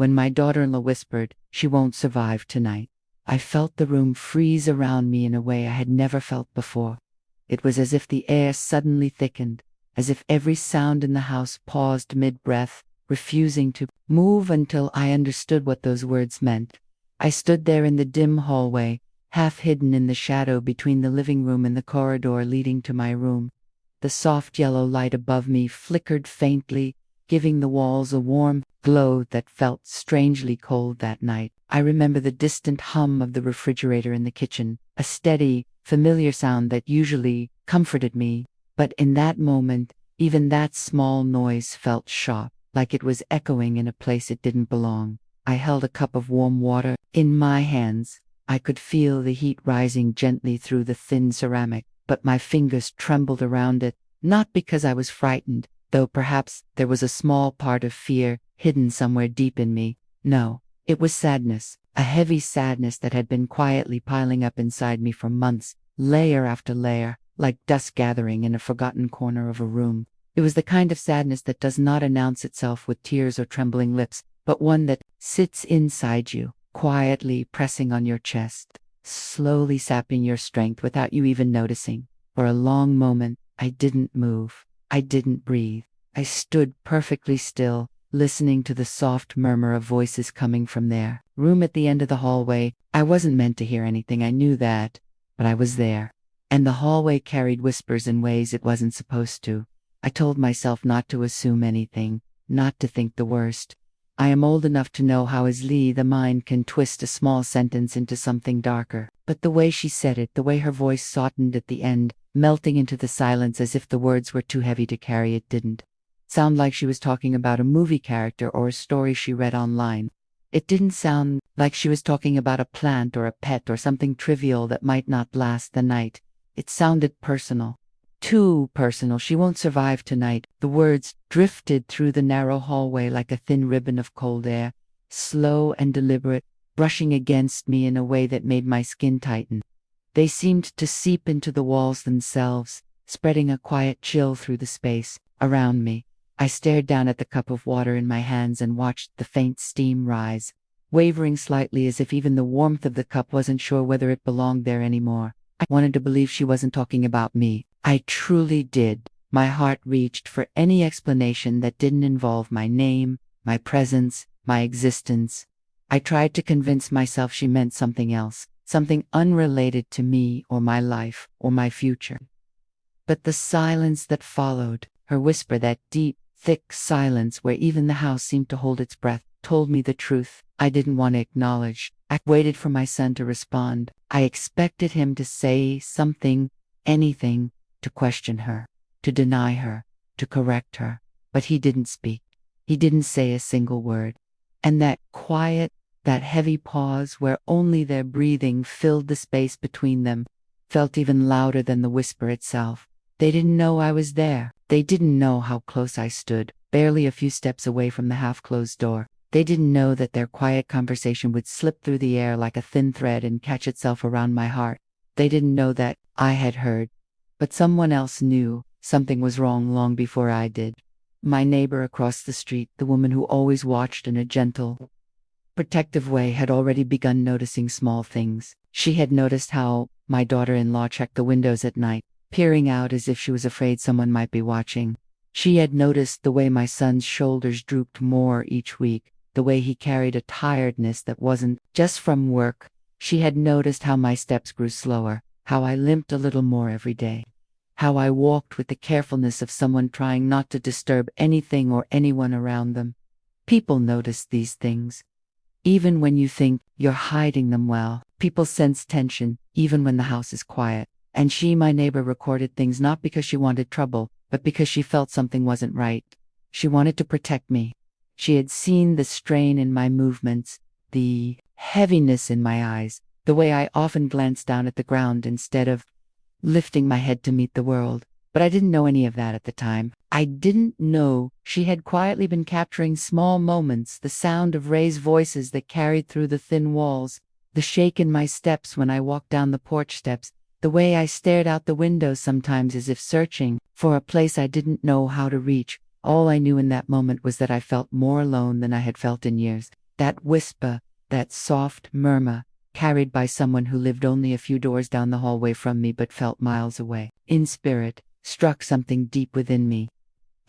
when my daughter-in-law whispered, "She won't survive tonight," I felt the room freeze around me in a way I had never felt before. It was as if the air suddenly thickened, as if every sound in the house paused mid-breath, refusing to move until I understood what those words meant. I stood there in the dim hallway, half hidden in the shadow between the living room and the corridor leading to my room. The soft yellow light above me flickered faintly, giving the walls a warm glow that felt strangely cold that night. I remember the distant hum of the refrigerator in the kitchen, a steady, familiar sound that usually comforted me, but in that moment, even that small noise felt sharp, like it was echoing in a place it didn't belong. I held a cup of warm water in my hands. I could feel the heat rising gently through the thin ceramic, but my fingers trembled around it, not because I was frightened, though perhaps there was a small part of fear hidden somewhere deep in me. No, it was sadness, a heavy sadness that had been quietly piling up inside me for months, layer after layer, like dust gathering in a forgotten corner of a room. It was the kind of sadness that does not announce itself with tears or trembling lips, but one that sits inside you, quietly pressing on your chest, slowly sapping your strength without you even noticing. For a long moment, I didn't move. I didn't breathe. I stood perfectly still, listening to the soft murmur of voices coming from their room at the end of the hallway. I wasn't meant to hear anything, I knew that, but I was there. And the hallway carried whispers in ways it wasn't supposed to. I told myself not to assume anything, not to think the worst. I am old enough to know how easily the mind can twist a small sentence into something darker. But the way she said it, the way her voice softened at the end, melting into the silence as if the words were too heavy to carry, it didn't sound like she was talking about a movie character or a story she read online. It didn't sound like she was talking about a plant or a pet or something trivial that might not last the night. It sounded personal. Too personal. "She won't survive tonight." The words drifted through the narrow hallway like a thin ribbon of cold air, slow and deliberate, brushing against me in a way that made my skin tighten. They seemed to seep into the walls themselves, spreading a quiet chill through the space around me. I stared down at the cup of water in my hands and watched the faint steam rise, wavering slightly as if even the warmth of the cup wasn't sure whether it belonged there anymore. I wanted to believe she wasn't talking about me. I truly did. My heart reached for any explanation that didn't involve my name, my presence, my existence. I tried to convince myself she meant something else, something unrelated to me or my life or my future. But the silence that followed, her whisper, that deep, thick silence where even the house seemed to hold its breath, told me the truth I didn't want to acknowledge. I waited for my son to respond. I expected him to say something, anything, to question her, to deny her, to correct her. But he didn't speak. He didn't say a single word. And that quiet, that heavy pause where only their breathing filled the space between them, felt even louder than the whisper itself. They didn't know I was there. They didn't know how close I stood, barely a few steps away from the half-closed door. They didn't know that their quiet conversation would slip through the air like a thin thread and catch itself around my heart. They didn't know that I had heard. But someone else knew something was wrong long before I did. My neighbor across the street, the woman who always watched in a gentle, protective way, had already begun noticing small things. She had noticed how my daughter-in-law checked the windows at night, peering out as if she was afraid someone might be watching. She had noticed the way my son's shoulders drooped more each week, the way he carried a tiredness that wasn't just from work. She had noticed how my steps grew slower, how I limped a little more every day, how I walked with the carefulness of someone trying not to disturb anything or anyone around them. People notice these things. Even when you think you're hiding them well, people sense tension, even when the house is quiet. And she, my neighbor, recorded things not because she wanted trouble, but because she felt something wasn't right. She wanted to protect me. She had seen the strain in my movements, the heaviness in my eyes, the way I often glanced down at the ground instead of lifting my head to meet the world. But I didn't know any of that at the time. I didn't know she had quietly been capturing small moments, the sound of raised voices that carried through the thin walls, the shake in my steps when I walked down the porch steps, the way I stared out the window sometimes as if searching for a place I didn't know how to reach. All I knew in that moment was that I felt more alone than I had felt in years, That whisper, that soft murmur, carried by someone who lived only a few doors down the hallway from me but felt miles away, in spirit, struck something deep within me.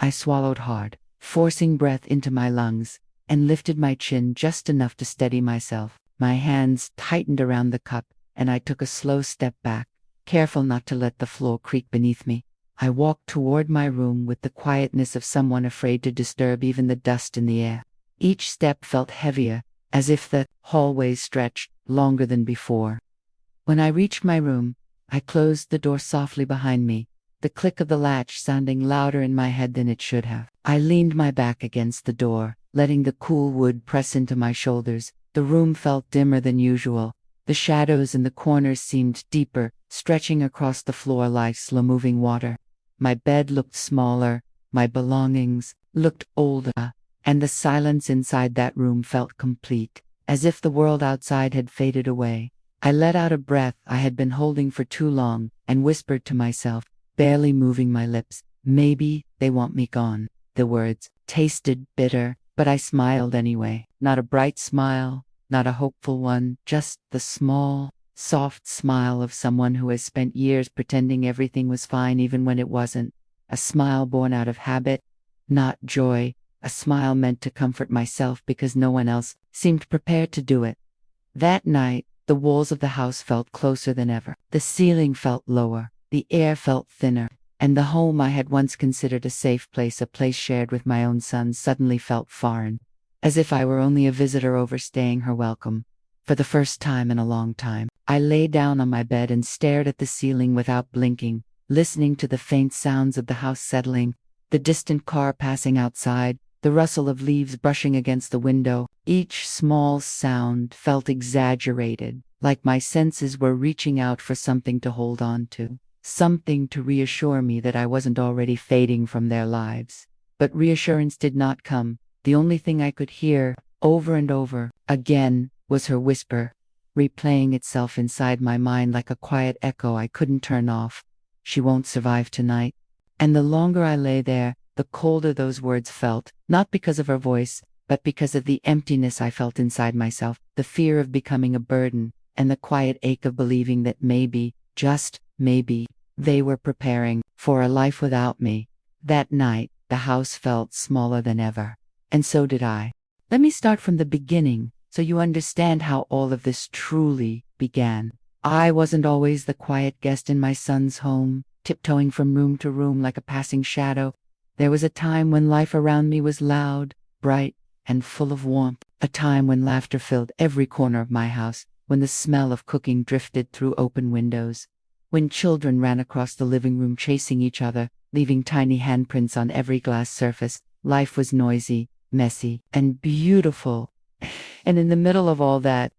I swallowed hard, forcing breath into my lungs, and lifted my chin just enough to steady myself. My hands tightened around the cup, and I took a slow step back, careful not to let the floor creak beneath me. I walked toward my room with the quietness of someone afraid to disturb even the dust in the air. Each step felt heavier, as if the hallway stretched longer than before. When I reached my room, I closed the door softly behind me, the click of the latch sounding louder in my head than it should have. I leaned my back against the door, letting the cool wood press into my shoulders. The room felt dimmer than usual. The shadows in the corners seemed deeper, stretching across the floor like slow-moving water. My bed looked smaller, my belongings looked older, and the silence inside that room felt complete, as if the world outside had faded away. I let out a breath I had been holding for too long, and whispered to myself, barely moving my lips, "Maybe they want me gone." The words tasted bitter, but I smiled anyway. Not a bright smile, not a hopeful one, just the small, soft smile of someone who has spent years pretending everything was fine even when it wasn't. A smile born out of habit, not joy, a smile meant to comfort myself because no one else seemed prepared to do it. That night, the walls of the house felt closer than ever. The ceiling felt lower, the air felt thinner, and the home I had once considered a safe place, a place shared with my own son, suddenly felt foreign, as if I were only a visitor overstaying her welcome. For the first time in a long time, I lay down on my bed and stared at the ceiling without blinking, listening to the faint sounds of the house settling, the distant car passing outside, the rustle of leaves brushing against the window. Each small sound felt exaggerated, like my senses were reaching out for something to hold on to, something to reassure me that I wasn't already fading from their lives. But reassurance did not come. The only thing I could hear, over and over again, was her whisper, replaying itself inside my mind like a quiet echo I couldn't turn off. "She won't survive tonight." And the longer I lay there, the colder those words felt, not because of her voice, but because of the emptiness I felt inside myself, the fear of becoming a burden, and the quiet ache of believing that maybe, just maybe, they were preparing for a life without me. That night, the house felt smaller than ever. And so did I. Let me start from the beginning, so you understand how all of this truly began. I wasn't always the quiet guest in my son's home, tiptoeing from room to room like a passing shadow. There was a time when life around me was loud, bright, and full of warmth. A time when laughter filled every corner of my house, when the smell of cooking drifted through open windows, when children ran across the living room chasing each other, leaving tiny handprints on every glass surface. Life was noisy, messy, and beautiful. And in the middle of all that,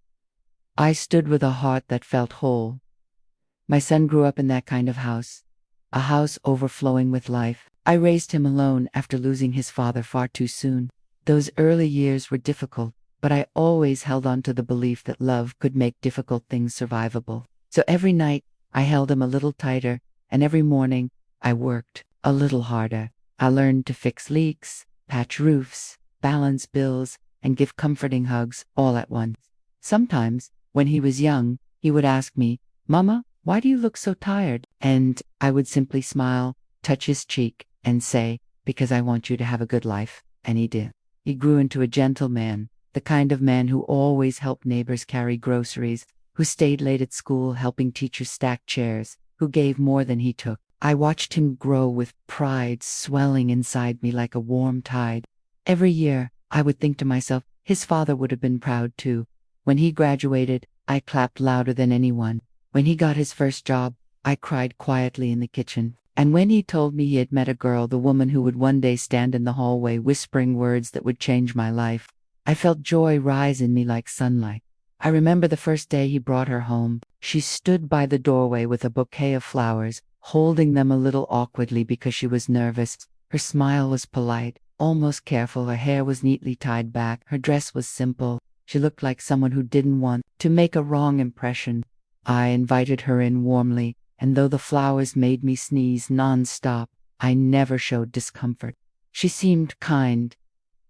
I stood with a heart that felt whole. My son grew up in that kind of house, a house overflowing with life. I raised him alone after losing his father far too soon. Those early years were difficult, but I always held on to the belief that love could make difficult things survivable. So every night, I held him a little tighter, and every morning, I worked a little harder. I learned to fix leaks, patch roofs, balance bills, and give comforting hugs all at once. Sometimes, when he was young, he would ask me, "Mama, why do you look so tired?" And I would simply smile, touch his cheek, and say, "Because I want you to have a good life." And he did. He grew into a gentle man, the kind of man who always helped neighbors carry groceries, who stayed late at school helping teachers stack chairs, who gave more than he took. I watched him grow with pride swelling inside me like a warm tide. Every year, I would think to myself, his father would have been proud too. When he graduated, I clapped louder than anyone. When he got his first job, I cried quietly in the kitchen. And when he told me he had met a girl, the woman who would one day stand in the hallway whispering words that would change my life, I felt joy rise in me like sunlight. I remember the first day he brought her home. She stood by the doorway with a bouquet of flowers, holding them a little awkwardly because she was nervous. Her smile was polite, almost careful. Her hair was neatly tied back. Her dress was simple. She looked like someone who didn't want to make a wrong impression. I invited her in warmly, and though the flowers made me sneeze non-stop, I never showed discomfort. She seemed kind,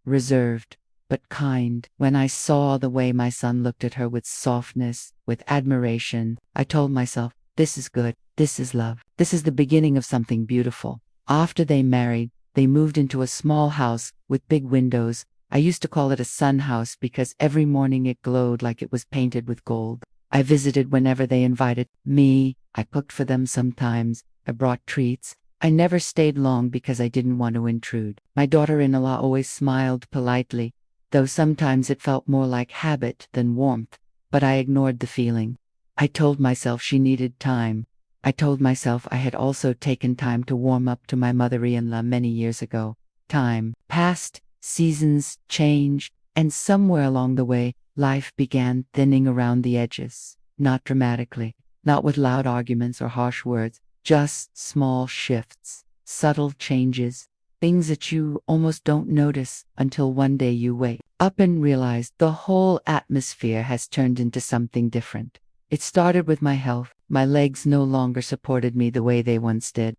reserved, but kind. When I saw the way my son looked at her with softness, with admiration, I told myself, this is good, this is love, this is the beginning of something beautiful. After they married, they moved into a small house with big windows. I used to call it a sun house because every morning it glowed like it was painted with gold. I visited whenever they invited me. I cooked for them sometimes. I brought treats. I never stayed long because I didn't want to intrude. My daughter-in-law always smiled politely, though sometimes it felt more like habit than warmth, but I ignored the feeling. I told myself she needed time. I told myself I had also taken time to warm up to my mother-in-law many years ago. Time passed, seasons changed, and somewhere along the way, life began thinning around the edges. Not dramatically, not with loud arguments or harsh words, just small shifts, subtle changes, things that you almost don't notice until one day you wake up and realize the whole atmosphere has turned into something different. It started with my health. My legs no longer supported me the way they once did.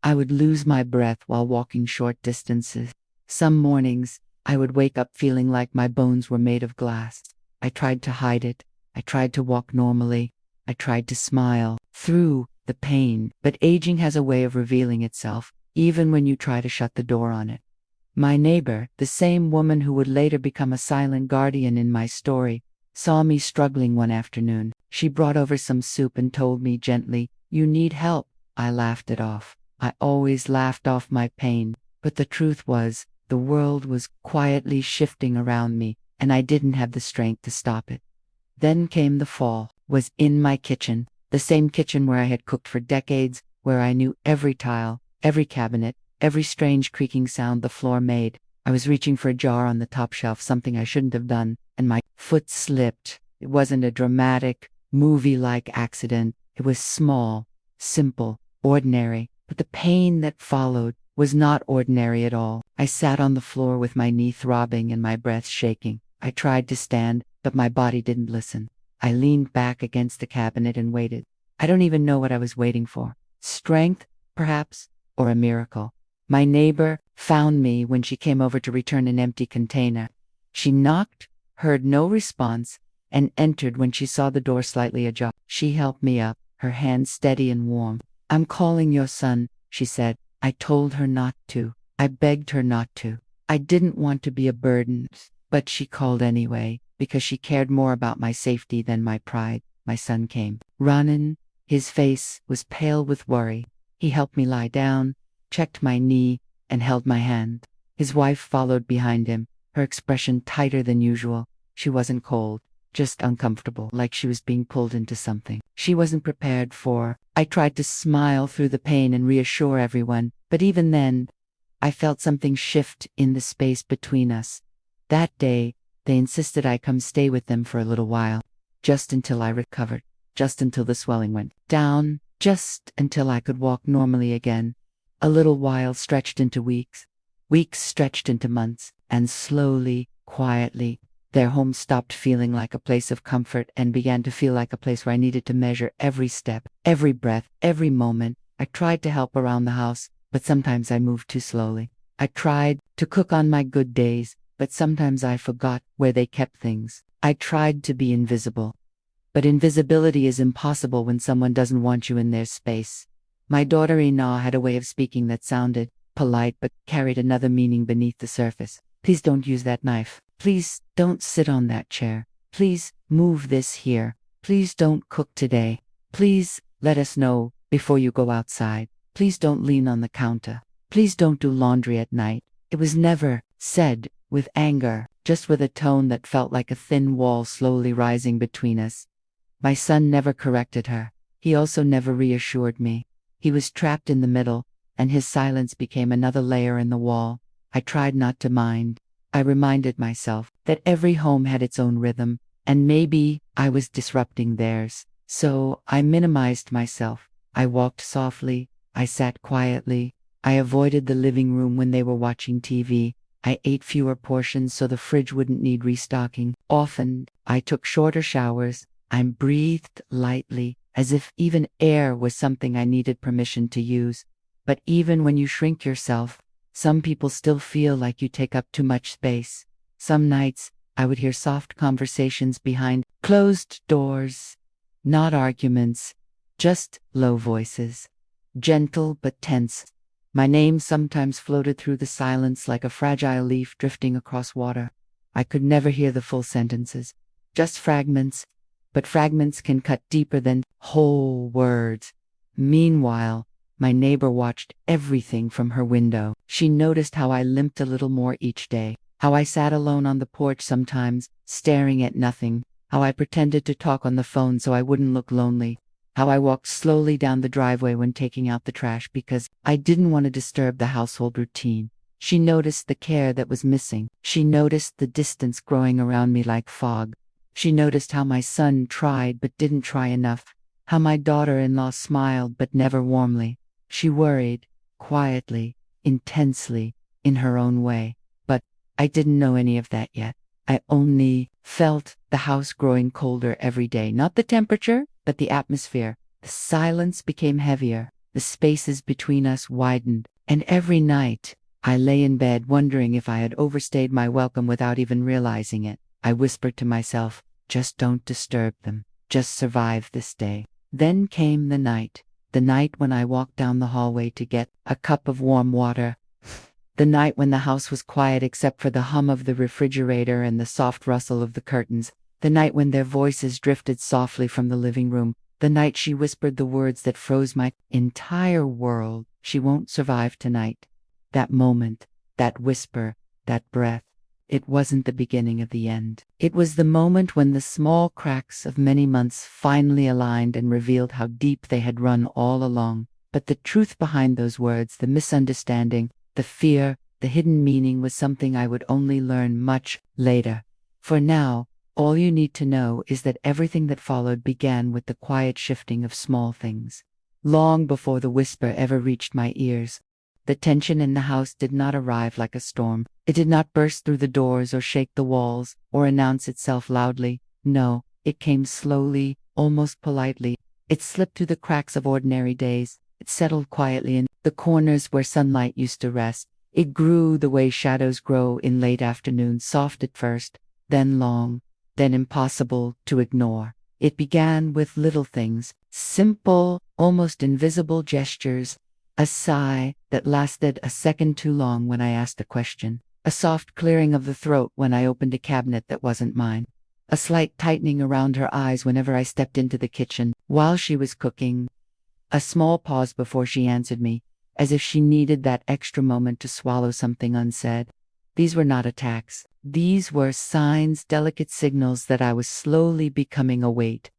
I would lose my breath while walking short distances. Some mornings, I would wake up feeling like my bones were made of glass. I tried to hide it. I tried to walk normally. I tried to smile through the pain, but aging has a way of revealing itself, even when you try to shut the door on it. My neighbor, the same woman who would later become a silent guardian in my story, saw me struggling one afternoon. She brought over some soup and told me gently, "You need help." I laughed it off. I always laughed off my pain, but the truth was, the world was quietly shifting around me, and I didn't have the strength to stop it. Then came the fall. Was in my kitchen, the same kitchen where I had cooked for decades, where I knew every tile, every cabinet, every strange creaking sound the floor made. I was reaching for a jar on the top shelf, something I shouldn't have done, and my foot slipped. It wasn't a dramatic, movie-like accident. It was small, simple, ordinary, but the pain that followed was not ordinary at all. I sat on the floor with my knee throbbing and my breath shaking. I tried to stand, but my body didn't listen. I leaned back against the cabinet and waited. I don't even know what I was waiting for. Strength, perhaps, or a miracle. My neighbor found me when she came over to return an empty container. She knocked, heard no response, and entered when she saw the door slightly ajar. She helped me up, her hand steady and warm. "I'm calling your son," she said. I told her not to. I begged her not to. I didn't want to be a burden, but she called anyway, because she cared more about my safety than my pride. My son came. Running, his face was pale with worry. He helped me lie down, checked my knee, and held my hand. His wife followed behind him, her expression tighter than usual. She wasn't cold, just uncomfortable, like she was being pulled into something she wasn't prepared for. I tried to smile through the pain and reassure everyone, but even then, I felt something shift in the space between us. That day, they insisted I come stay with them for a little while, just until I recovered, just until the swelling went down, just until I could walk normally again. A little while stretched into weeks, weeks stretched into months, and slowly, quietly, their home stopped feeling like a place of comfort and began to feel like a place where I needed to measure every step, every breath, every moment. I tried to help around the house, but sometimes I moved too slowly. I tried to cook on my good days, but sometimes I forgot where they kept things. I tried to be invisible. But invisibility is impossible when someone doesn't want you in their space. My daughter-in-law had a way of speaking that sounded polite but carried another meaning beneath the surface. "Please don't use that knife. Please don't sit on that chair. Please move this here. Please don't cook today. Please let us know before you go outside. Please don't lean on the counter. Please don't do laundry at night." It was never said with anger, just with a tone that felt like a thin wall slowly rising between us. My son never corrected her. He also never reassured me. He was trapped in the middle, and his silence became another layer in the wall. I tried not to mind. I reminded myself that every home had its own rhythm, and maybe I was disrupting theirs. So I minimized myself. I walked softly. I sat quietly. I avoided the living room when they were watching TV. I ate fewer portions so the fridge wouldn't need restocking. Often, I took shorter showers. I breathed lightly, as if even air was something I needed permission to use. But even when you shrink yourself, some people still feel like you take up too much space. Some nights, I would hear soft conversations behind closed doors. Not arguments, just low voices. Gentle but tense. My name sometimes floated through the silence like a fragile leaf drifting across water. I could never hear the full sentences, just fragments, but fragments can cut deeper than whole words. Meanwhile, my neighbor watched everything from her window. She noticed how I limped a little more each day, how I sat alone on the porch sometimes, staring at nothing, how I pretended to talk on the phone so I wouldn't look lonely, how I walked slowly down the driveway when taking out the trash because I didn't want to disturb the household routine. She noticed the care that was missing. She noticed the distance growing around me like fog. She noticed how my son tried but didn't try enough, how my daughter-in-law smiled but never warmly. She worried, quietly, intensely, in her own way. But I didn't know any of that yet. I only felt the house growing colder every day. Not the temperature, but the atmosphere. The silence became heavier. The spaces between us widened. And every night, I lay in bed wondering if I had overstayed my welcome without even realizing it. I whispered to myself, just don't disturb them. Just survive this day. Then came the night when I walked down the hallway to get a cup of warm water. The night when the house was quiet except for the hum of the refrigerator and the soft rustle of the curtains. The night when their voices drifted softly from the living room. The night she whispered the words that froze my entire world. She won't survive tonight. That moment, that whisper, that breath. It wasn't the beginning of the end. It was the moment when the small cracks of many months finally aligned and revealed how deep they had run all along. But the truth behind those words, the misunderstanding, the fear, the hidden meaning was something I would only learn much later. For now, all you need to know is that everything that followed began with the quiet shifting of small things. Long before the whisper ever reached my ears, the tension in the house did not arrive like a storm. It did not burst through the doors or shake the walls or announce itself loudly. No, it came slowly, almost politely. It slipped through the cracks of ordinary days. It settled quietly in the corners where sunlight used to rest. It grew the way shadows grow in late afternoons, soft at first, then long, then impossible to ignore. It began with little things, simple, almost invisible gestures. A sigh that lasted a second too long when I asked a question. A soft clearing of the throat when I opened a cabinet that wasn't mine. A slight tightening around her eyes whenever I stepped into the kitchen while she was cooking. A small pause before she answered me, as if she needed that extra moment to swallow something unsaid. These were not attacks. These were signs, delicate signals that I was slowly becoming a weight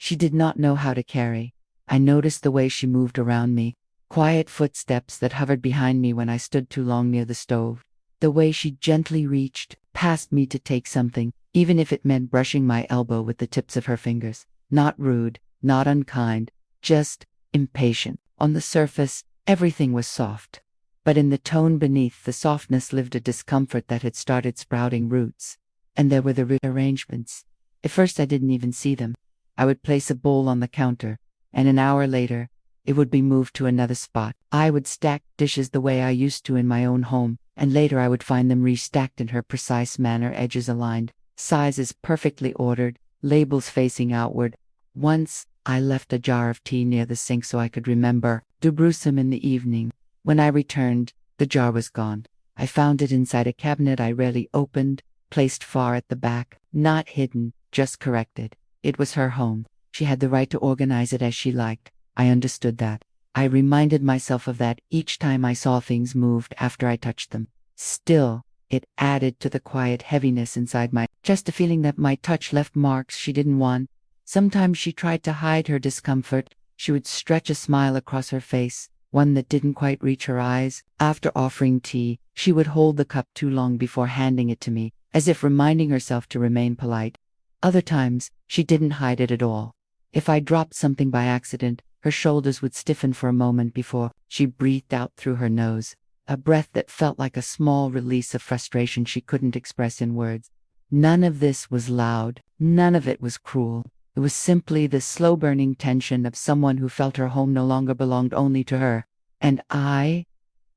she did not know how to carry. I noticed the way she moved around me. Quiet footsteps that hovered behind me when I stood too long near the stove. The way she gently reached past me to take something, even if it meant brushing my elbow with the tips of her fingers. Not rude, not unkind, just impatient. On the surface, everything was soft. But in the tone beneath the softness lived a discomfort that had started sprouting roots. And there were the rearrangements. At first I didn't even see them. I would place a bowl on the counter, and an hour later, it would be moved to another spot. I would stack dishes the way I used to in my own home, and later I would find them restacked in her precise manner, edges aligned, sizes perfectly ordered, labels facing outward. Once, I left a jar of tea near the sink so I could remember to brew some in the evening. When I returned, the jar was gone. I found it inside a cabinet I rarely opened, placed far at the back, not hidden, just corrected. It was her home. She had the right to organize it as she liked. I understood that. I reminded myself of that each time I saw things moved after I touched them. Still, it added to the quiet heaviness inside my chest, a feeling that my touch left marks she didn't want. Sometimes she tried to hide her discomfort. She would stretch a smile across her face, one that didn't quite reach her eyes. After offering tea, she would hold the cup too long before handing it to me, as if reminding herself to remain polite. Other times, she didn't hide it at all. If I dropped something by accident, her shoulders would stiffen for a moment before she breathed out through her nose, a breath that felt like a small release of frustration she couldn't express in words. None of this was loud, none of it was cruel. It was simply the slow-burning tension of someone who felt her home no longer belonged only to her. And I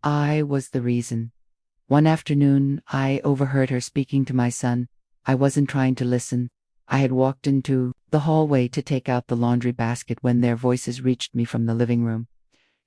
was the reason. One afternoon, I overheard her speaking to my son. I wasn't trying to listen. I had walked into the hallway to take out the laundry basket when their voices reached me from the living room.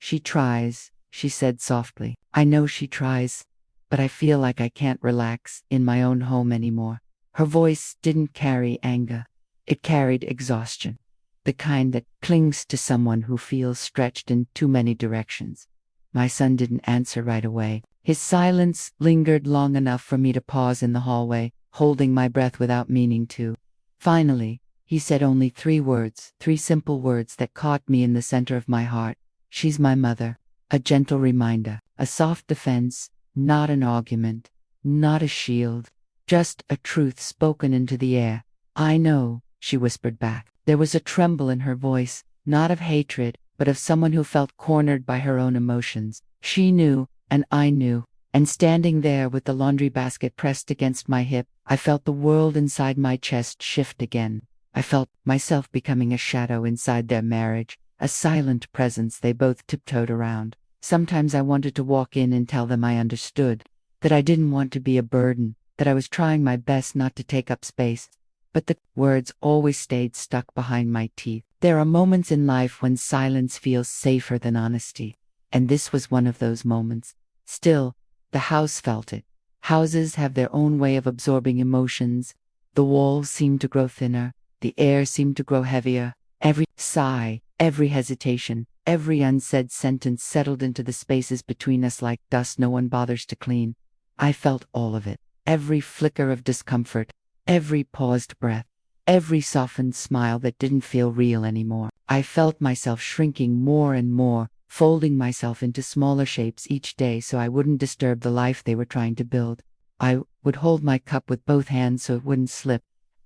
"She tries," she said softly. "I know she tries, but I feel like I can't relax in my own home anymore." Her voice didn't carry anger. It carried exhaustion, the kind that clings to someone who feels stretched in too many directions. My son didn't answer right away. His silence lingered long enough for me to pause in the hallway, holding my breath without meaning to. Finally, he said only 3 words, 3 simple words that caught me in the center of my heart. "She's my mother." A gentle reminder, a soft defense, not an argument, not a shield, just a truth spoken into the air. "I know," she whispered back. There was a tremble in her voice, not of hatred, but of someone who felt cornered by her own emotions. She knew, and I knew. And standing there with the laundry basket pressed against my hip, I felt the world inside my chest shift again. I felt myself becoming a shadow inside their marriage, a silent presence they both tiptoed around. Sometimes I wanted to walk in and tell them I understood, that I didn't want to be a burden, that I was trying my best not to take up space. But the words always stayed stuck behind my teeth. There are moments in life when silence feels safer than honesty, and this was one of those moments. Still, the house felt it. Houses have their own way of absorbing emotions. The walls seemed to grow thinner, the air seemed to grow heavier. Every sigh, every hesitation, every unsaid sentence settled into the spaces between us like dust no one bothers to clean. I felt all of it, every flicker of discomfort, every paused breath, every softened smile that didn't feel real anymore. I felt myself shrinking more and more, folding myself into smaller shapes each day so I wouldn't disturb the life they were trying to build. I would hold my cup with both hands so it wouldn't slip.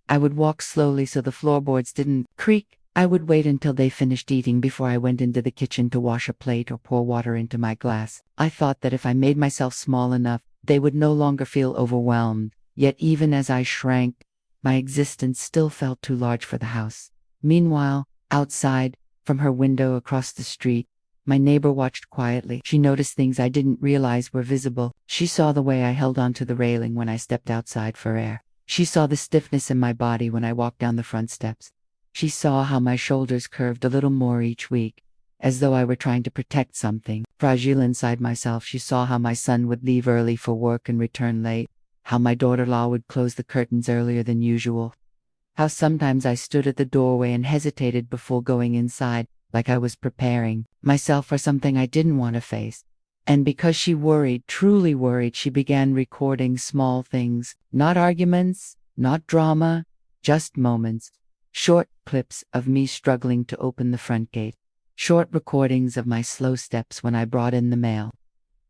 I would walk slowly so the floorboards didn't creak. I would wait until they finished eating before I went into the kitchen to wash a plate or pour water into my glass. I thought that if I made myself small enough, they would no longer feel overwhelmed. Yet even as I shrank, my existence still felt too large for the house. Meanwhile, outside, from her window across the street, my neighbor watched quietly. She noticed things I didn't realize were visible. She saw the way I held onto the railing when I stepped outside for air. She saw the stiffness in my body when I walked down the front steps. She saw how my shoulders curved a little more each week, as though I were trying to protect something fragile inside myself. She saw how my son would leave early for work and return late, how my daughter-in-law would close the curtains earlier than usual, how sometimes I stood at the doorway and hesitated before going inside, like I was preparing myself for something I didn't want to face. And because she worried, truly worried, she began recording small things, not arguments, not drama, just moments, short clips of me struggling to open the front gate, short recordings of my slow steps when I brought in the mail,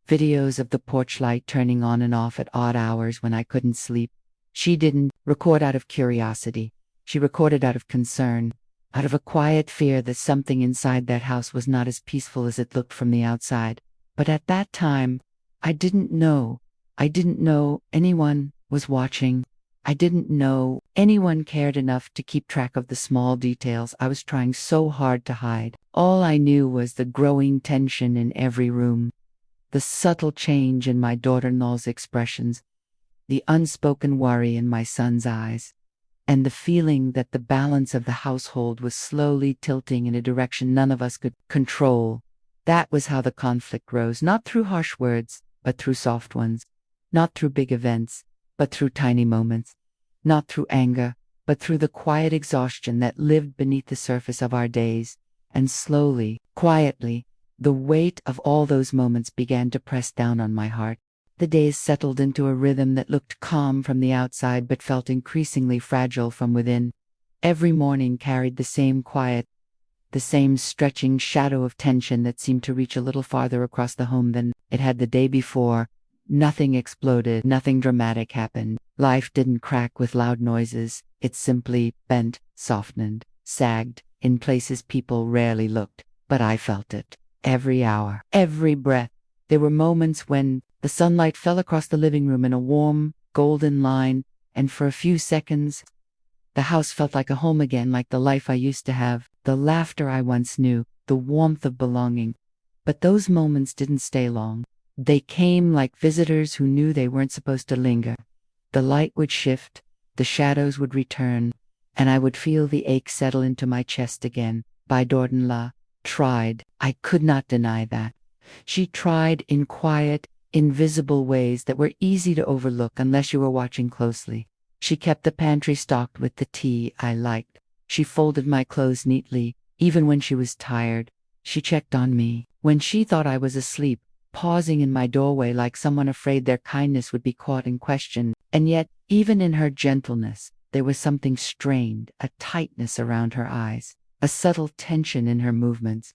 videos of the porch light turning on and off at odd hours when I couldn't sleep. She didn't record out of curiosity. She recorded out of concern, out of a quiet fear that something inside that house was not as peaceful as it looked from the outside. But at that time, I didn't know. I didn't know anyone was watching. I didn't know anyone cared enough to keep track of the small details I was trying so hard to hide. All I knew was the growing tension in every room, the subtle change in my daughter-in-law's expressions, the unspoken worry in my son's eyes, and the feeling that the balance of the household was slowly tilting in a direction none of us could control. That was how the conflict rose, not through harsh words, but through soft ones, not through big events, but through tiny moments, not through anger, but through the quiet exhaustion that lived beneath the surface of our days. And slowly, quietly, the weight of all those moments began to press down on my heart. The days settled into a rhythm that looked calm from the outside but felt increasingly fragile from within. Every morning carried the same quiet, the same stretching shadow of tension that seemed to reach a little farther across the home than it had the day before. Nothing exploded, nothing dramatic happened. Life didn't crack with loud noises. It simply bent, softened, sagged, in places people rarely looked. But I felt it. Every hour, every breath. There were moments when the sunlight fell across the living room in a warm, golden line, and for a few seconds, the house felt like a home again, like the life I used to have, the laughter I once knew, the warmth of belonging. But those moments didn't stay long. They came like visitors who knew they weren't supposed to linger. The light would shift, the shadows would return, and I would feel the ache settle into my chest again. Dordanla tried. I could not deny that. She tried in quiet, invisible ways that were easy to overlook unless you were watching closely. She kept the pantry stocked with the tea I liked. She folded my clothes neatly, even when she was tired. She checked on me when she thought I was asleep, pausing in my doorway like someone afraid their kindness would be caught and questioned. And yet, even in her gentleness, there was something strained, a tightness around her eyes, a subtle tension in her movements,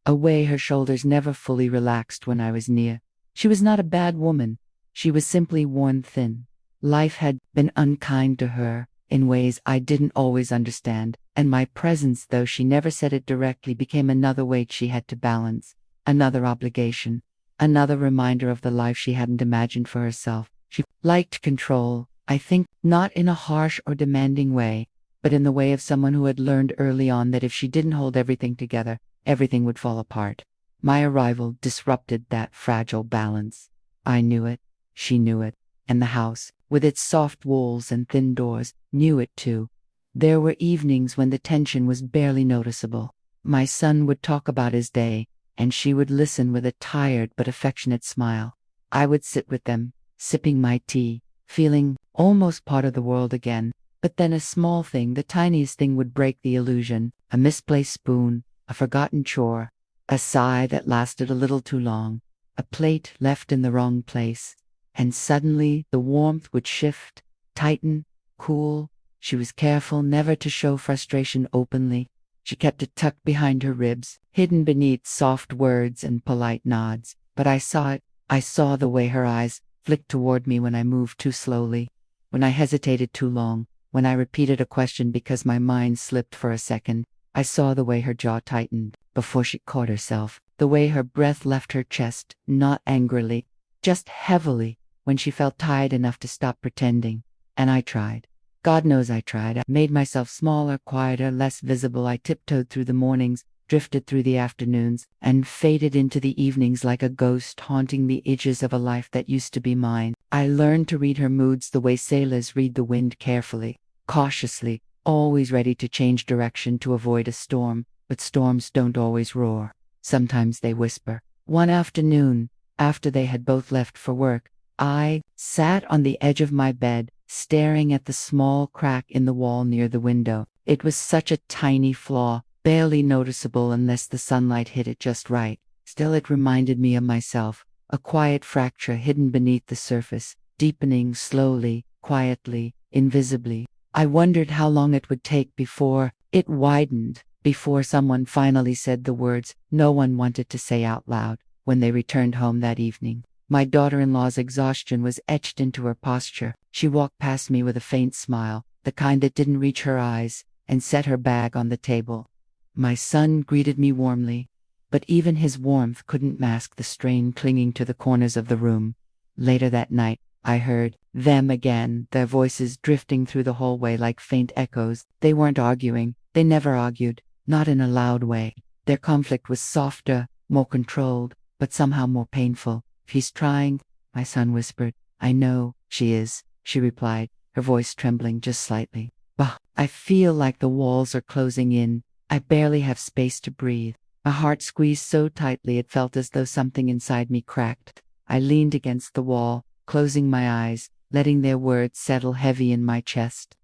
a way her shoulders never fully relaxed when I was near. She was not a bad woman. She was simply worn thin. Life had been unkind to her in ways I didn't always understand, and my presence, though she never said it directly, became another weight she had to balance, another obligation, another reminder of the life she hadn't imagined for herself. She liked control, I think, not in a harsh or demanding way, but in the way of someone who had learned early on that if she didn't hold everything together, everything would fall apart. My arrival disrupted that fragile balance. I knew it, she knew it, and the house, with its soft walls and thin doors, knew it too. There were evenings when the tension was barely noticeable. My son would talk about his day, and she would listen with a tired but affectionate smile. I would sit with them, sipping my tea, feeling almost part of the world again. But then a small thing, the tiniest thing, would break the illusion. A misplaced spoon, a forgotten chore, a sigh that lasted a little too long, a plate left in the wrong place. And suddenly the warmth would shift, tighten, cool. She was careful never to show frustration openly. She kept it tucked behind her ribs, hidden beneath soft words and polite nods. But I saw it. I saw the way her eyes flicked toward me when I moved too slowly, when I hesitated too long, when I repeated a question because my mind slipped for a second. I saw the way her jaw tightened before she caught herself, the way her breath left her chest, not angrily, just heavily, when she felt tired enough to stop pretending. And I tried. God knows I tried. I made myself smaller, quieter, less visible. I tiptoed through the mornings, drifted through the afternoons, and faded into the evenings like a ghost haunting the edges of a life that used to be mine. I learned to read her moods the way sailors read the wind, carefully, cautiously, always ready to change direction to avoid a storm. But storms don't always roar. Sometimes they whisper. One afternoon, after they had both left for work, I sat on the edge of my bed, staring at the small crack in the wall near the window. It was such a tiny flaw, barely noticeable unless the sunlight hit it just right. Still, it reminded me of myself, a quiet fracture hidden beneath the surface, deepening slowly, quietly, invisibly. I wondered how long it would take before it widened, before someone finally said the words no one wanted to say out loud. When they returned home that evening, my daughter-in-law's exhaustion was etched into her posture. She walked past me with a faint smile, the kind that didn't reach her eyes, and set her bag on the table. My son greeted me warmly, but even his warmth couldn't mask the strain clinging to the corners of the room. Later that night, I heard them again, their voices drifting through the hallway like faint echoes. They weren't arguing. They never argued, not in a loud way. Their conflict was softer, more controlled, but somehow more painful. "He's trying," my son whispered. "I know she is," she replied, her voice trembling just slightly. "Bah, I feel like the walls are closing in. I barely have space to breathe." My heart squeezed so tightly it felt as though something inside me cracked. I leaned against the wall, closing my eyes, letting their words settle heavy in my chest.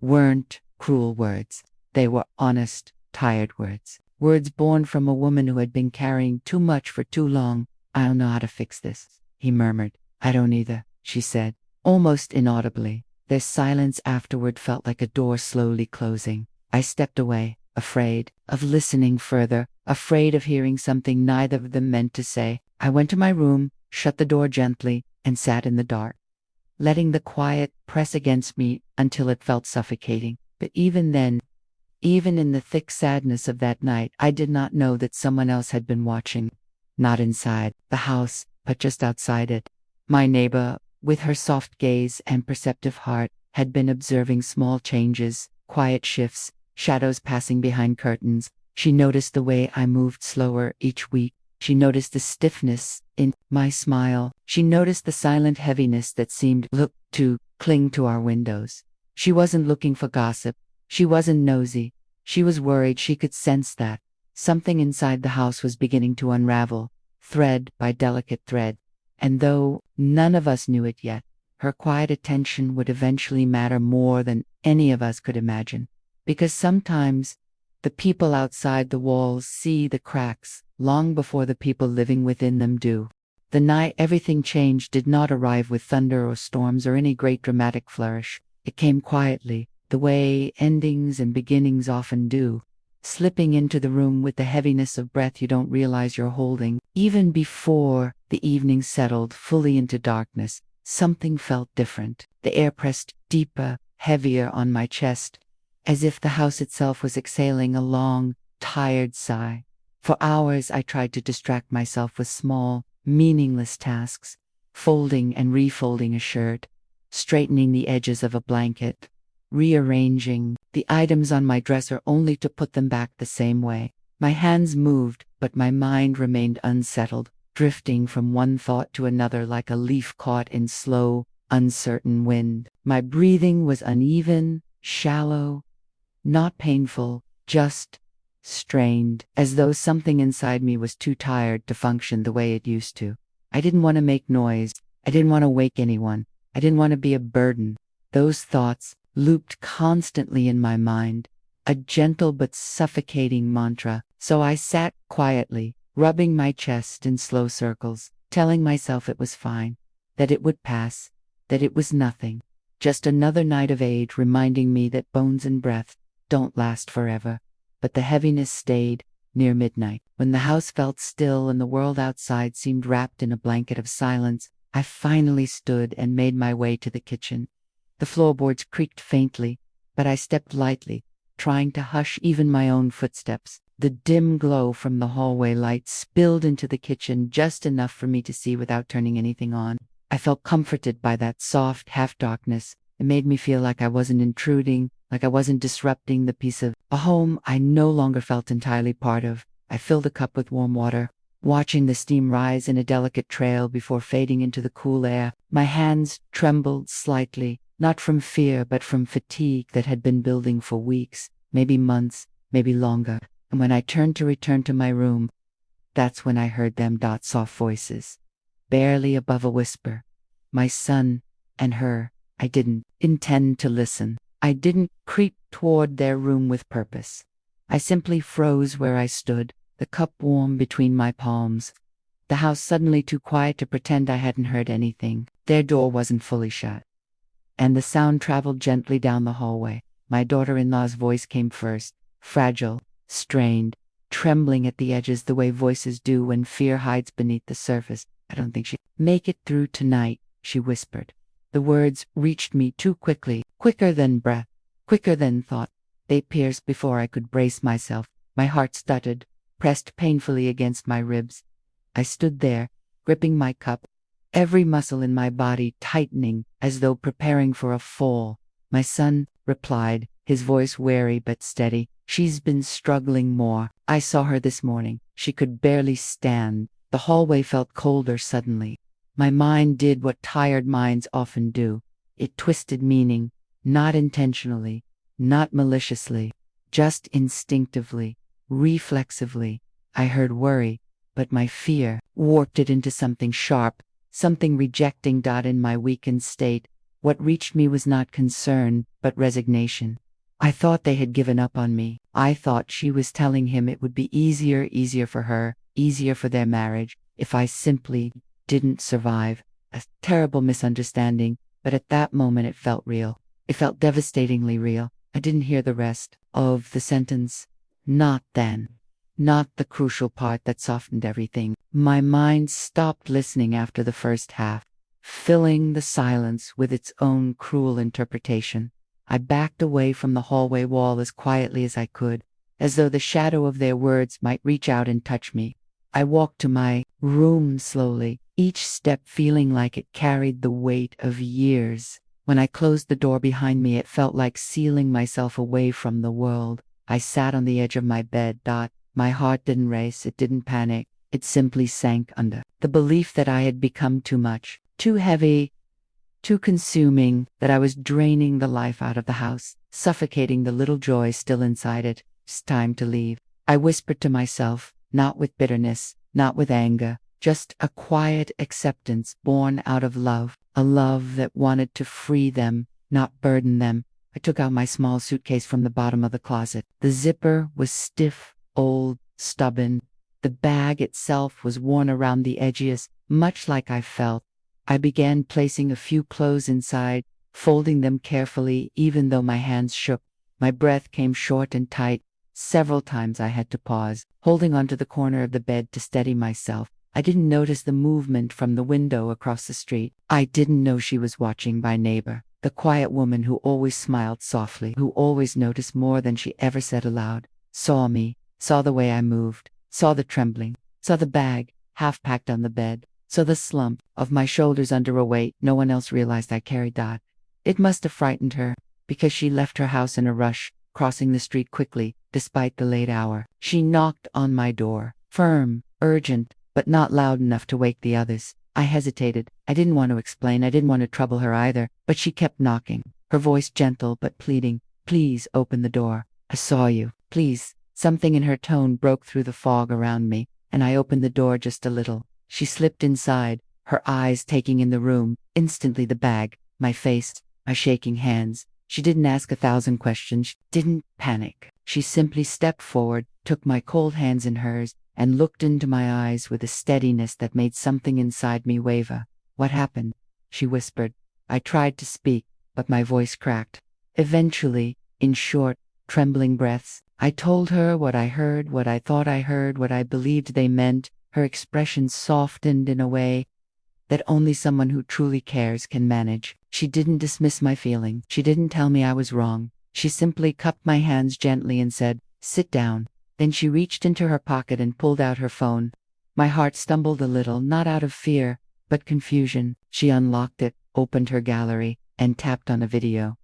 Weren't cruel words. They were honest, tired words. Words born from a woman who had been carrying too much for too long. "I don't know how to fix this," he murmured. "I don't either," she said, almost inaudibly. Their silence afterward felt like a door slowly closing. I stepped away, afraid of listening further, afraid of hearing something neither of them meant to say. I went to my room, shut the door gently, and sat in the dark, letting the quiet press against me until it felt suffocating. But even then, even in the thick sadness of that night, I did not know that someone else had been watching. Not inside the house, but just outside it. My neighbor, with her soft gaze and perceptive heart, had been observing small changes, quiet shifts, shadows passing behind curtains. She noticed the way I moved slower each week, She noticed the stiffness in my smile. She noticed the silent heaviness that seemed to cling to our windows. She wasn't looking for gossip. She wasn't nosy. She was worried. She could sense that something inside the house was beginning to unravel, thread by delicate thread. And though none of us knew it yet, her quiet attention would eventually matter more than any of us could imagine. Because sometimes the people outside the walls see the cracks long before the people living within them do. The night everything changed did not arrive with thunder or storms or any great dramatic flourish. It came quietly, the way endings and beginnings often do, slipping into the room with the heaviness of breath you don't realize you're holding. Even before the evening settled fully into darkness, something felt different. The air pressed deeper, heavier on my chest, as if the house itself was exhaling a long, tired sigh. For hours I tried to distract myself with small, meaningless tasks, folding and refolding a shirt, straightening the edges of a blanket, rearranging the items on my dresser only to put them back the same way. My hands moved, but my mind remained unsettled, drifting from one thought to another like a leaf caught in slow, uncertain wind. My breathing was uneven, shallow, not painful, just strained, as though something inside me was too tired to function the way it used to. I didn't want to make noise. I didn't want to wake anyone. I didn't want to be a burden. Those thoughts looped constantly in my mind, a gentle but suffocating mantra. So I sat quietly, rubbing my chest in slow circles, telling myself it was fine, that it would pass, that it was nothing, just another night of age reminding me that bones and breath don't last forever. But the heaviness stayed. Near midnight, when the house felt still and the world outside seemed wrapped in a blanket of silence, I finally stood and made my way to the kitchen. The floorboards creaked faintly, but I stepped lightly, trying to hush even my own footsteps. The dim glow from the hallway light spilled into the kitchen just enough for me to see without turning anything on. I felt comforted by that soft half-darkness. It made me feel like I wasn't intruding, like I wasn't disrupting the peace of a home I no longer felt entirely part of. I filled a cup with warm water, watching the steam rise in a delicate trail before fading into the cool air. My hands trembled slightly, not from fear but from fatigue that had been building for weeks, maybe months, maybe longer. And when I turned to return to my room, that's when I heard them soft voices, barely above a whisper. My son and her. I didn't intend to listen. I didn't creep toward their room with purpose. I simply froze where I stood, the cup warm between my palms. The house suddenly too quiet to pretend I hadn't heard anything. Their door wasn't fully shut, and the sound traveled gently down the hallway. My daughter-in-law's voice came first, fragile, strained, trembling at the edges the way voices do when fear hides beneath the surface. I don't think she'll make it through tonight, she whispered. The words reached me too quickly, quicker than breath, quicker than thought. They pierced before I could brace myself. My heart stuttered, pressed painfully against my ribs. I stood there, gripping my cup, every muscle in my body tightening as though preparing for a fall. My son replied, his voice wary but steady. She's been struggling more. I saw her this morning. She could barely stand. The hallway felt colder suddenly. My mind did what tired minds often do. It twisted meaning, not intentionally, not maliciously, just instinctively, reflexively. I heard worry, but my fear warped it into something sharp, something rejecting. In my weakened state, what reached me was not concern, but resignation. I thought they had given up on me. I thought she was telling him it would be easier for her, easier for their marriage, if I simply didn't survive. A terrible misunderstanding, but at that moment it felt real. It felt devastatingly real. I didn't hear the rest of the sentence. Not then. Not the crucial part that softened everything. My mind stopped listening after the first half, filling the silence with its own cruel interpretation. I backed away from the hallway wall as quietly as I could, as though the shadow of their words might reach out and touch me. I walked to my room slowly, each step feeling like it carried the weight of years. When I closed the door behind me, it felt like sealing myself away from the world. I sat on the edge of my bed. My heart didn't race, it didn't panic. It simply sank under the belief that I had become too much, too heavy, too consuming, that I was draining the life out of the house, suffocating the little joy still inside it. It's time to leave. I whispered to myself, not with bitterness, not with anger, just a quiet acceptance born out of love, a love that wanted to free them, not burden them. I took out my small suitcase from the bottom of the closet. The zipper was stiff, old, stubborn. The bag itself was worn around the edges, much like I felt. I began placing a few clothes inside, folding them carefully, even though my hands shook. My breath came short and tight. Several times I had to pause, holding onto the corner of the bed to steady myself. I didn't notice the movement from the window across the street. I didn't know she was watching my neighbor, the quiet woman who always smiled softly, who always noticed more than she ever said aloud. Saw me, saw the way I moved, saw the trembling, saw the bag, half packed on the bed, saw the slump of my shoulders under a weight no one else realized I carried that. It must have frightened her, because she left her house in a rush, crossing the street quickly, despite the late hour. She knocked on my door, firm, urgent, but not loud enough to wake the others. I hesitated. I didn't want to explain. I didn't want to trouble her either, but she kept knocking, her voice gentle but pleading. Please open the door. I saw you. Please. Something in her tone broke through the fog around me, and I opened the door just a little. She slipped inside, her eyes taking in the room, instantly the bag, my face, my shaking hands. She didn't ask 1,000 questions, she didn't panic. She simply stepped forward, took my cold hands in hers, and looked into my eyes with a steadiness that made something inside me waver. What happened? She whispered. I tried to speak, but my voice cracked. Eventually, in short, trembling breaths, I told her what I heard, what I thought I heard, what I believed they meant. Her expression softened in a way that only someone who truly cares can manage. She didn't dismiss my feeling. She didn't tell me I was wrong. She simply cupped my hands gently and said, "Sit down." Then she reached into her pocket and pulled out her phone. My heart stumbled a little, not out of fear, but confusion. She unlocked it, opened her gallery, and tapped on a video.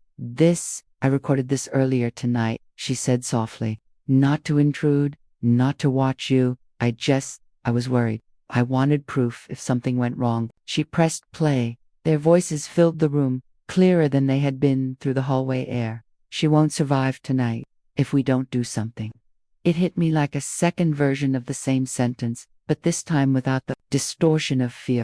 I recorded this earlier tonight," she said softly. "Not to intrude, not to watch you. I was worried. I wanted proof if something went wrong." She pressed play. Their voices filled the room, clearer than they had been through the hallway air. "She won't survive tonight if we don't do something." It hit me like a second version of the same sentence, but this time without the distortion of fear.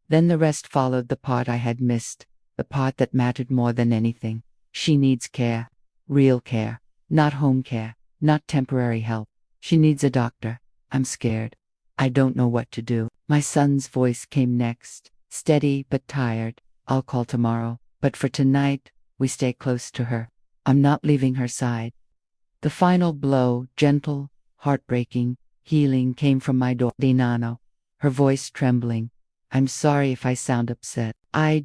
Then the rest followed, the part I had missed, the part that mattered more than anything. She needs care, real care, not home care, not temporary help. She needs a doctor. I'm scared. I don't know what to do. My son's voice came next, steady but tired. "I'll call tomorrow, but for tonight, we stay close to her. I'm not leaving her side." The final blow, gentle, heartbreaking, healing, came from my daughter, Dinano, her voice trembling. "I'm sorry if I sound upset. I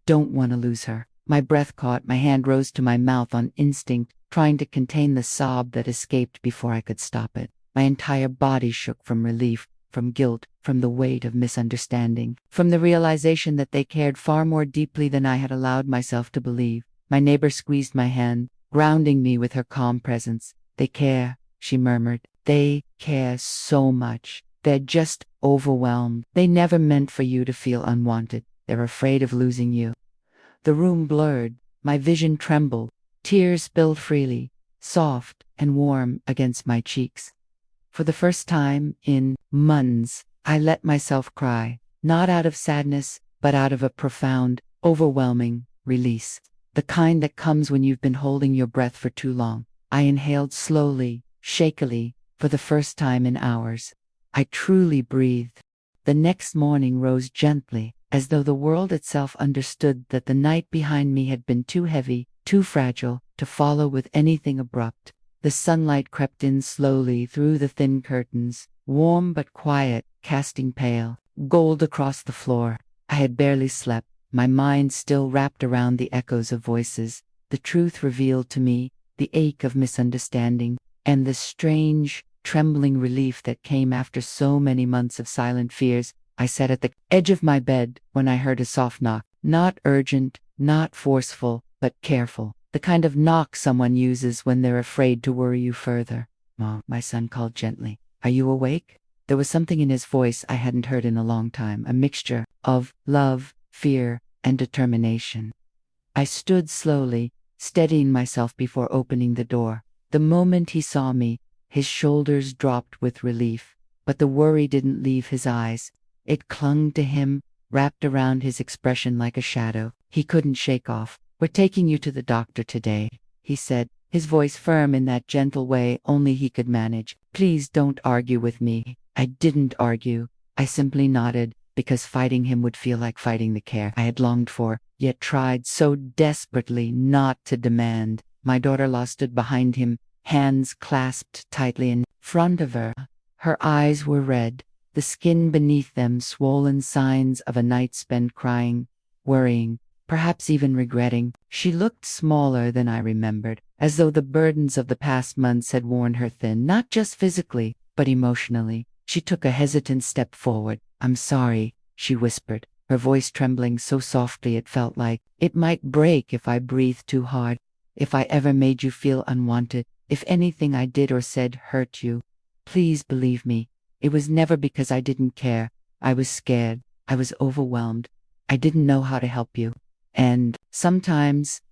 don't want to lose her." My breath caught, my hand rose to my mouth on instinct, trying to contain the sob that escaped before I could stop it. My entire body shook from relief, from guilt, from the weight of misunderstanding, from the realization that they cared far more deeply than I had allowed myself to believe. My neighbor squeezed my hand, grounding me with her calm presence. "They care," she murmured. "They care so much. They're just overwhelmed. They never meant for you to feel unwanted. They're afraid of losing you." The room blurred. My vision trembled. Tears spilled freely, soft and warm against my cheeks. For the first time in months, I let myself cry, not out of sadness, but out of a profound, overwhelming release. The kind that comes when you've been holding your breath for too long. I inhaled slowly, shakily, for the first time in hours. I truly breathed. The next morning rose gently, as though the world itself understood that the night behind me had been too heavy, too fragile, to follow with anything abrupt. The sunlight crept in slowly through the thin curtains, warm but quiet, casting pale gold across the floor. I had barely slept, my mind still wrapped around the echoes of voices, the truth revealed to me, the ache of misunderstanding, and the strange, trembling relief that came after so many months of silent fears. I sat at the edge of my bed when I heard a soft knock, not urgent, not forceful, but careful. The kind of knock someone uses when they're afraid to worry you further. "Mom," my son called gently. "Are you awake?" There was something in his voice I hadn't heard in a long time, a mixture of love, fear, and determination. I stood slowly, steadying myself before opening the door. The moment he saw me, his shoulders dropped with relief, but the worry didn't leave his eyes. It clung to him, wrapped around his expression like a shadow he couldn't shake off. "We're taking you to the doctor today," he said, his voice firm in that gentle way only he could manage. "Please don't argue with me." I didn't argue. I simply nodded, because fighting him would feel like fighting the care I had longed for, yet tried so desperately not to demand. My daughter-in-law stood behind him, hands clasped tightly in front of her. Her eyes were red, the skin beneath them swollen, signs of a night spent crying, worrying, perhaps even regretting. She looked smaller than I remembered, as though the burdens of the past months had worn her thin, not just physically, but emotionally. She took a hesitant step forward. "I'm sorry," she whispered, her voice trembling so softly it felt like it might break if I breathed too hard. "If I ever made you feel unwanted, if anything I did or said hurt you, please believe me. It was never because I didn't care. I was scared. I was overwhelmed. I didn't know how to help you. And sometimes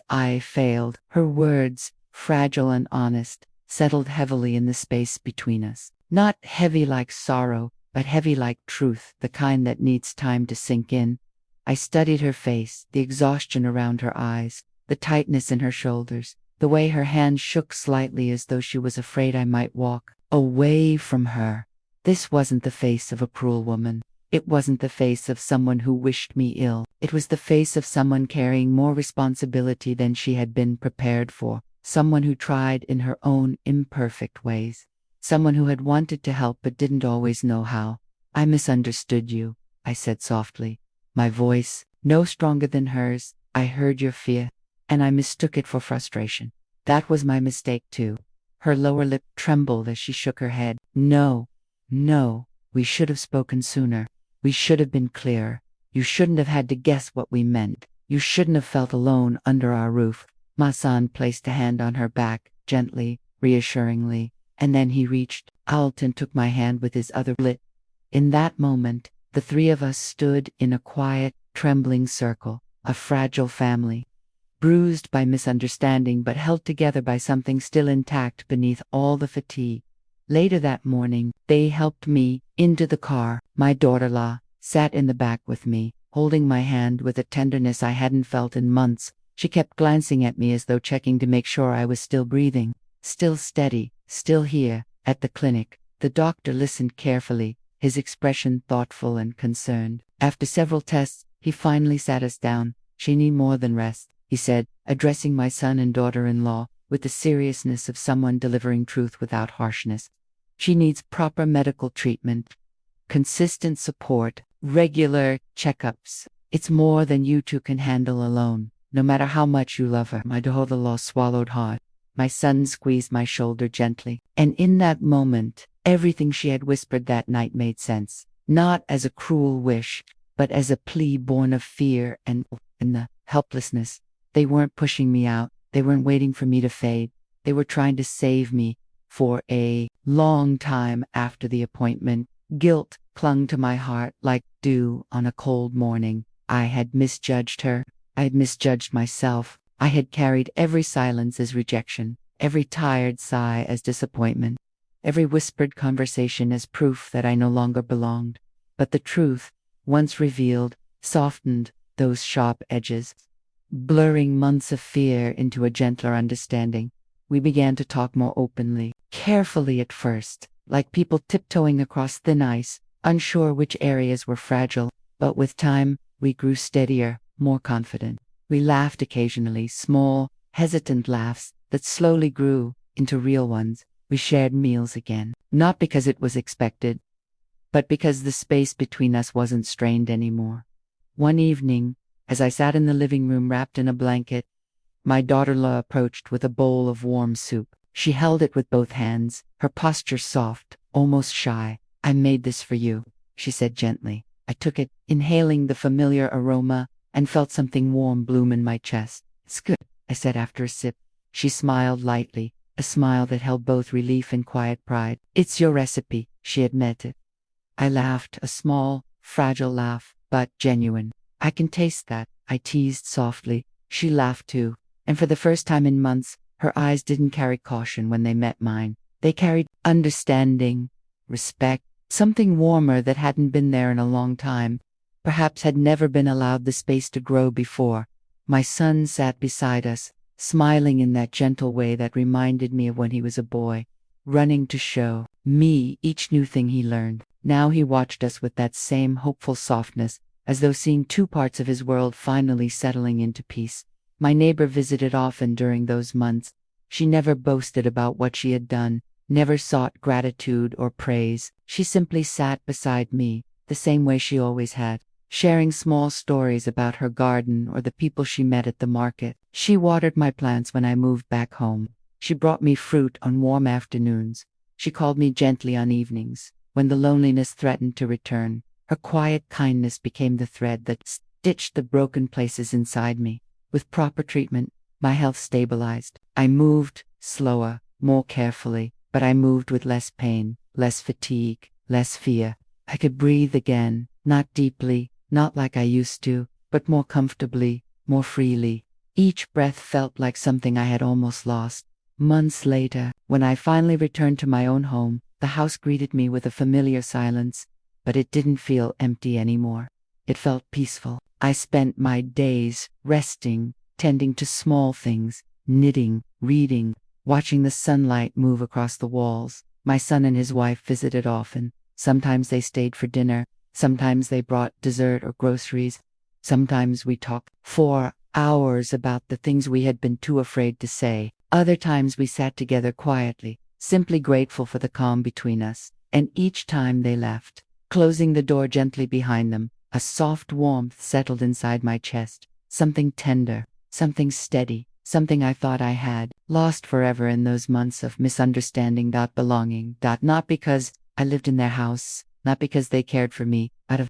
I failed." Her words, fragile and honest, settled heavily in the space between us. Not heavy like sorrow, but heavy like truth, the kind that needs time to sink in. I studied her face, the exhaustion around her eyes, the tightness in her shoulders, the way her hand shook slightly as though she was afraid I might walk away from her. This wasn't the face of a cruel woman. It wasn't the face of someone who wished me ill. It was the face of someone carrying more responsibility than she had been prepared for. Someone who tried in her own imperfect ways. Someone who had wanted to help but didn't always know how. "I misunderstood you," I said softly, my voice no stronger than hers. "I heard your fear, and I mistook it for frustration. That was my mistake too." Her lower lip trembled as she shook her head. No, we should have spoken sooner. We should have been clearer. You shouldn't have had to guess what we meant. You shouldn't have felt alone under our roof." Masan placed a hand on her back, gently, reassuringly, and then he reached out and took my hand with his other. In that moment, the three of us stood in a quiet, trembling circle, a fragile family, bruised by misunderstanding but held together by something still intact beneath all the fatigue. Later that morning, they helped me into the car. My daughter-in-law sat in the back with me, holding my hand with a tenderness I hadn't felt in months. She kept glancing at me as though checking to make sure I was still breathing, still steady, still here. At the clinic, the doctor listened carefully, his expression thoughtful and concerned. After several tests, he finally sat us down. "She needs more than rest," he said, addressing my son and daughter-in-law with the seriousness of someone delivering truth without harshness. "She needs proper medical treatment, consistent support, regular checkups. It's more than you two can handle alone, no matter how much you love her." My daughter-in-law swallowed hard. My son squeezed my shoulder gently, and in that moment, everything she had whispered that night made sense. Not as a cruel wish, but as a plea born of fear and the helplessness. They weren't pushing me out. They weren't waiting for me to fade. They were trying to save me. For a long time after the appointment, guilt clung to my heart like dew on a cold morning. I had misjudged her. I had misjudged myself. I had carried every silence as rejection, every tired sigh as disappointment, every whispered conversation as proof that I no longer belonged. But the truth, once revealed, softened those sharp edges, blurring months of fear into a gentler understanding. We began to talk more openly, carefully at first, like people tiptoeing across thin ice, unsure which areas were fragile. But with time, we grew steadier, more confident. We laughed occasionally, small, hesitant laughs that slowly grew into real ones. We shared meals again, not because it was expected, but because the space between us wasn't strained anymore. One evening, as I sat in the living room wrapped in a blanket, my daughter-in-law approached with a bowl of warm soup. She held it with both hands, her posture soft, almost shy. "I made this for you," she said gently. I took it, inhaling the familiar aroma, and felt something warm bloom in my chest. "It's good," I said after a sip. She smiled lightly, a smile that held both relief and quiet pride. "It's your recipe," she admitted. I laughed, a small, fragile laugh, but genuine. "I can taste that," I teased softly. She laughed too, and for the first time in months, her eyes didn't carry caution when they met mine. They carried understanding, respect, something warmer that hadn't been there in a long time, perhaps had never been allowed the space to grow before. My son sat beside us, smiling in that gentle way that reminded me of when he was a boy, running to show me each new thing he learned. Now he watched us with that same hopeful softness, as though seeing two parts of his world finally settling into peace. My neighbor visited often during those months. She never boasted about what she had done, never sought gratitude or praise. She simply sat beside me, the same way she always had, sharing small stories about her garden or the people she met at the market. She watered my plants when I moved back home. She brought me fruit on warm afternoons. She called me gently on evenings, when the loneliness threatened to return. Her quiet kindness became the thread that stitched the broken places inside me. With proper treatment, my health stabilized. I moved slower, more carefully, but I moved with less pain, less fatigue, less fear. I could breathe again, not deeply, not like I used to, but more comfortably, more freely. Each breath felt like something I had almost lost. Months later, when I finally returned to my own home, the house greeted me with a familiar silence, but it didn't feel empty anymore. It felt peaceful. I spent my days resting, tending to small things, knitting, reading, watching the sunlight move across the walls. My son and his wife visited often. Sometimes they stayed for dinner. Sometimes they brought dessert or groceries. Sometimes we talked for hours about the things we had been too afraid to say. Other times we sat together quietly, simply grateful for the calm between us. And each time they left, closing the door gently behind them, a soft warmth settled inside my chest. Something tender, something steady, something I thought I had lost forever in those months of misunderstanding, belonging. Not because I lived in their house, not because they cared for me out of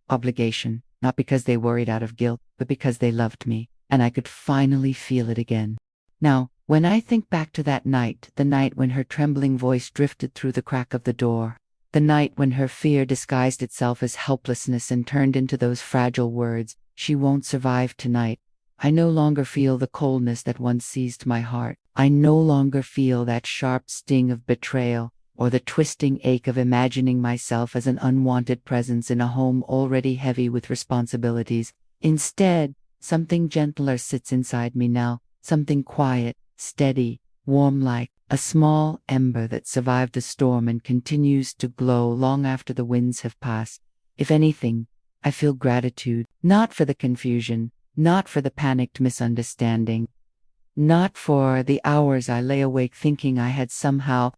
obligation, not because they worried out of guilt, but because they loved me, and I could finally feel it again. Now, when I think back to that night, the night when her trembling voice drifted through the crack of the door, the night when her fear disguised itself as helplessness and turned into those fragile words, "She won't survive tonight," I no longer feel the coldness that once seized my heart. I no longer feel that sharp sting of betrayal, or the twisting ache of imagining myself as an unwanted presence in a home already heavy with responsibilities. Instead, something gentler sits inside me now, something quiet, steady, warm, like a small ember that survived the storm and continues to glow long after the winds have passed. If anything, I feel gratitude, not for the confusion, not for the panicked misunderstanding, not for the hours I lay awake thinking I had somehow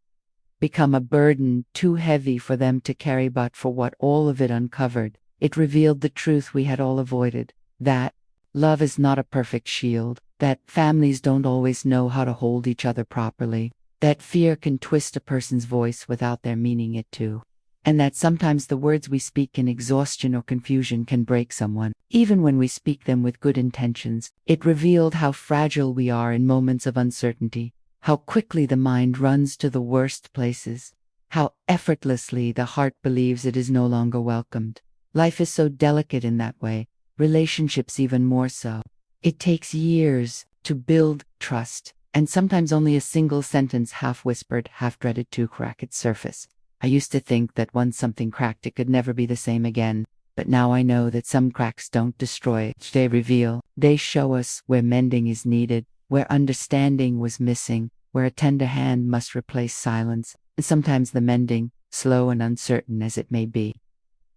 become a burden too heavy for them to carry, but for what all of it uncovered. It revealed the truth we had all avoided, that love is not a perfect shield, that families don't always know how to hold each other properly, that fear can twist a person's voice without their meaning it to, and that sometimes the words we speak in exhaustion or confusion can break someone, even when we speak them with good intentions. It revealed how fragile we are in moments of uncertainty, how quickly the mind runs to the worst places, how effortlessly the heart believes it is no longer welcomed. Life is so delicate in that way, relationships even more so. It takes years to build trust, and sometimes only a single sentence, half whispered, half dreaded, to crack its surface. I used to think that once something cracked, it could never be the same again, but now I know that some cracks don't destroy it. They reveal, they show us where mending is needed, where understanding was missing, where a tender hand must replace silence. And sometimes the mending, slow and uncertain as it may be,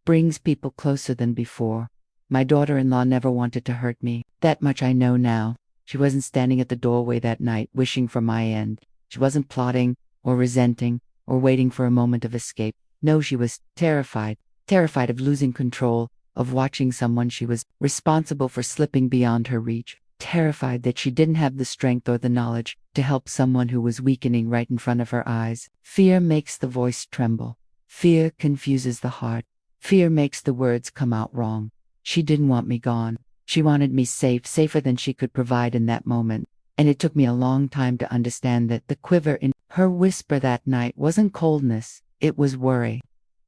brings people closer than before. My daughter-in-law never wanted to hurt me. That much I know now. She wasn't standing at the doorway that night wishing for my end. She wasn't plotting or resenting or waiting for a moment of escape. No, she was terrified of losing control, of watching someone she was responsible for slipping beyond her reach, terrified that she didn't have the strength or the knowledge to help someone who was weakening right in front of her eyes. Fear makes the voice tremble. Fear confuses the heart. Fear makes the words come out wrong. She didn't want me gone. She wanted me safe, safer than she could provide in that moment. And it took me a long time to understand that the quiver in her whisper that night wasn't coldness, it was worry.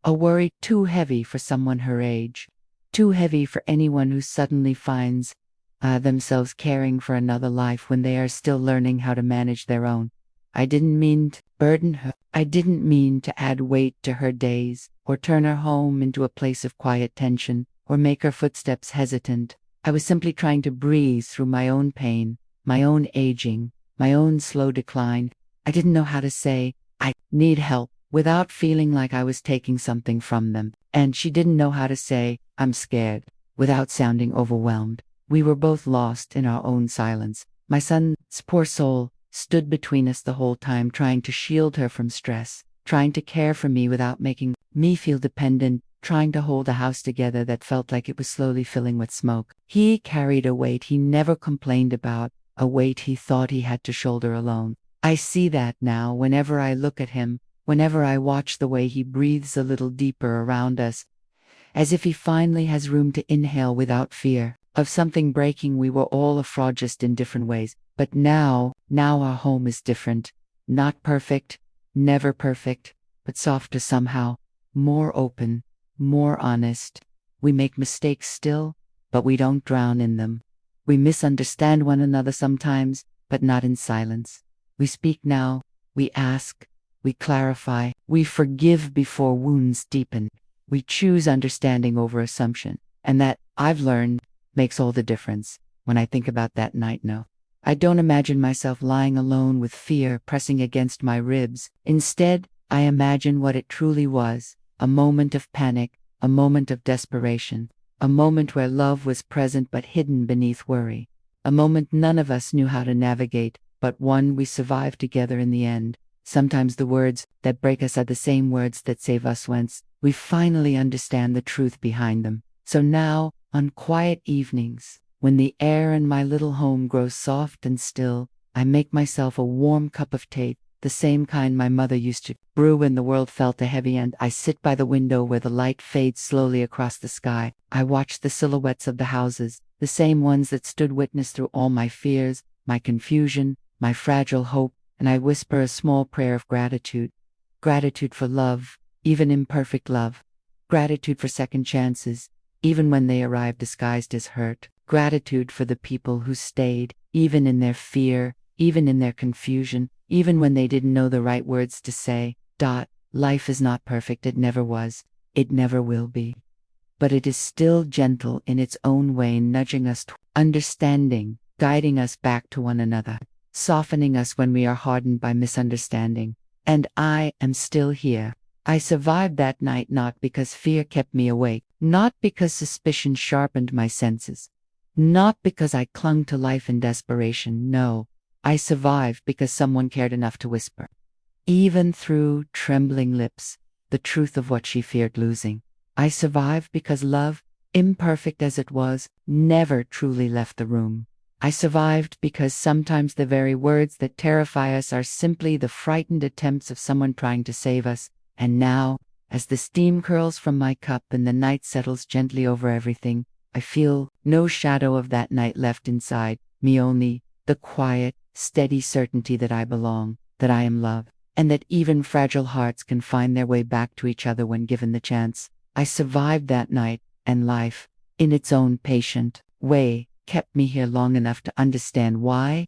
A worry too heavy for someone her age, too heavy for anyone who suddenly finds themselves caring for another life when they are still learning how to manage their own. I didn't mean to burden her. I didn't mean to add weight to her days, or turn her home into a place of quiet tension, or make her footsteps hesitant. I was simply trying to breathe through my own pain, my own aging, my own slow decline. I didn't know how to say, I need help, without feeling like I was taking something from them. And she didn't know how to say, I'm scared, without sounding overwhelmed. We were both lost in our own silence. My son's poor soul stood between us the whole time, trying to shield her from stress, trying to care for me without making me feel dependent, trying to hold a house together that felt like it was slowly filling with smoke. He carried a weight he never complained about, a weight he thought he had to shoulder alone. I see that now whenever I look at him, whenever I watch the way he breathes a little deeper around us, as if he finally has room to inhale without fear of something breaking. We were all a fraud, just in different ways. But now our home is different. Not perfect, never perfect, but softer somehow, more open, more honest. We make mistakes still, but we don't drown in them. We misunderstand one another sometimes, but not in silence. We speak now, we ask, we clarify, we forgive before wounds deepen. We choose understanding over assumption, and that, I've learned, makes all the difference. When I think about that night, no, I don't imagine myself lying alone with fear pressing against my ribs. Instead, I imagine what it truly was, a moment of panic, a moment of desperation, a moment where love was present but hidden beneath worry, a moment none of us knew how to navigate, but one we survived together in the end. Sometimes the words that break us are the same words that save us once we finally understand the truth behind them. So now, on quiet evenings, when the air in my little home grows soft and still, I make myself a warm cup of tea, the same kind my mother used to brew when the world felt heavy, and I sit by the window where the light fades slowly across the sky. I watch the silhouettes of the houses, the same ones that stood witness through all my fears, my confusion, my fragile hope, and I whisper a small prayer of gratitude. Gratitude for love, even imperfect love. Gratitude for second chances, even when they arrive disguised as hurt. Gratitude for the people who stayed, even in their fear, even in their confusion, even when they didn't know the right words to say. Life is not perfect, it never was, it never will be. But it is still gentle in its own way, nudging us to understanding, guiding us back to one another, softening us when we are hardened by misunderstanding. And I am still here. I survived that night not because fear kept me awake, not because suspicion sharpened my senses, not because I clung to life in desperation. No, I survived because someone cared enough to whisper, even through trembling lips, the truth of what she feared losing. I survived because love, imperfect as it was, never truly left the room. I survived because sometimes the very words that terrify us are simply the frightened attempts of someone trying to save us. And now, as the steam curls from my cup and the night settles gently over everything, I feel no shadow of that night left inside me, only the quiet, steady certainty that I belong, that I am loved, and that even fragile hearts can find their way back to each other when given the chance. I survived that night, and life, in its own patient way, kept me here long enough to understand why